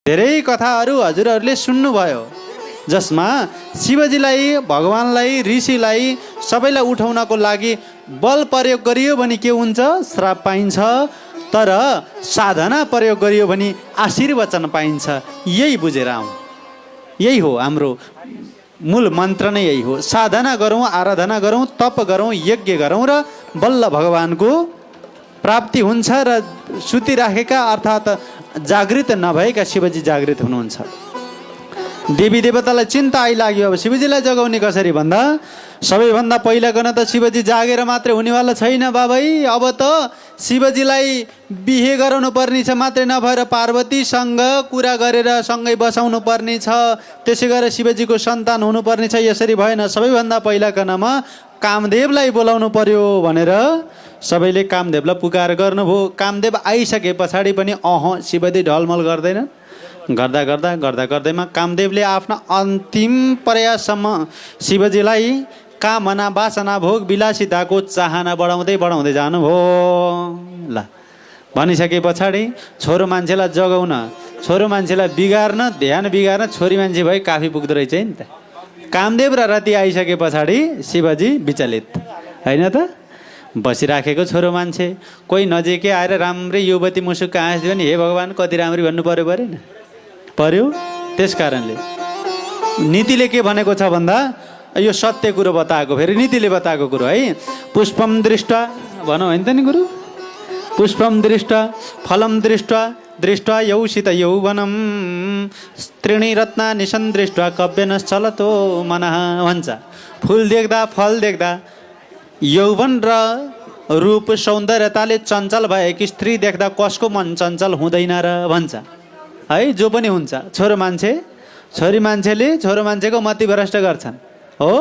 धेरै कथाहरू हजुरहरूले सुन्नुभयो, जसमा शिवजीलाई, भगवानलाई, ऋषिलाई सबैलाई उठाउनको लागि बल प्रयोग गरियो भने के हुन्छ? श्राप पाइन्छ। तर साधना प्रयोग गरियो भने आशीर्वचन पाइन्छ। यही बुझेर आउँ। यही हो हाम्रो मूल मन्त्र नै यही हो। साधना गरौँ, आराधना गरौँ, तप गरौँ, यज्ञ गरौँ र बल्ल भगवानको प्राप्ति हुन्छ। र सुतिराखेका अर्थात् जागृत नभएका शिवजी जागृत हुनुहुन्छ। देवी देवतालाई चिन्ता आइलाग्यो, अब शिवजीलाई जगाउने कसरी भन्दा सबैभन्दा पहिला गर्न त शिवजी जागेर मात्रै हुनेवाला छैन बाबै। अब त शिवजीलाई बिहे गराउनु पर्ने छ, मात्रै नभएर पार्वतीसँग कुरा गरेर सँगै बसाउनु पर्ने छ। त्यसै गरेर शिवजीको सन्तान हुनुपर्ने छ। यसरी भएन, सबैभन्दा पहिला कनमा कामदेवलाई बोलाउनु पर्यो भनेर सबैले कामदेवलाई पुकार गर्नुभयो। कामदेव आइसके पछाडि पनि शिवजी ढलमल गर्दैन। गर्दा गर्दा गर्दा गर्दैमा कामदेवले आफ्ना अन्तिम प्रयाससम्म शिवजीलाई कामना, वासना, भोग विलासिताको चाहना बढाउँदै बढाउँदै जानुभयो। ल भनिसके पछाडि छोरो मान्छेलाई जगाउन, छोरो मान्छेलाई बिगार्न, ध्यान बिगार्न छोरी मान्छे भए काफी पुग्दो रहेछ नि त। कामदेव र रति आइसके पछाडि शिवजी विचलित, होइन त? बसिराखेको छोरो मान्छे कोही नजिकै आएर राम्रै युवती मुसुक्क हाँसिदियो भने हे भगवान् कति राम्री भन्नु पर्यो परेन? पर्यो। त्यस कारणले नीतिले के भनेको छ भन्दा, यो सत्य कुरो बताएको, फेरि नीतिले बताएको कुरो है। पुष्पम दृष्टा भनौँ होइन त नि गुरु? पुष्पम दृष्टा फलम दृष्टा दृष्टा यौषित यौवनम त्रीणि रत्नानि सन्दृष्टा कव्यनश्चलतो मनः भन्छ। फुल देख्दा, फल देख्दा, यौवन र रूप सौन्दर्यताले चञ्चल भएकी स्त्री देख्दा कसको मन चञ्चल हुँदैन र भन्छ है। जो पनि हुन्छ, छोरो मान्छे छोरी मान्छेले छोरो मान्छेको मति भ्रष्ट गर्छन् हो।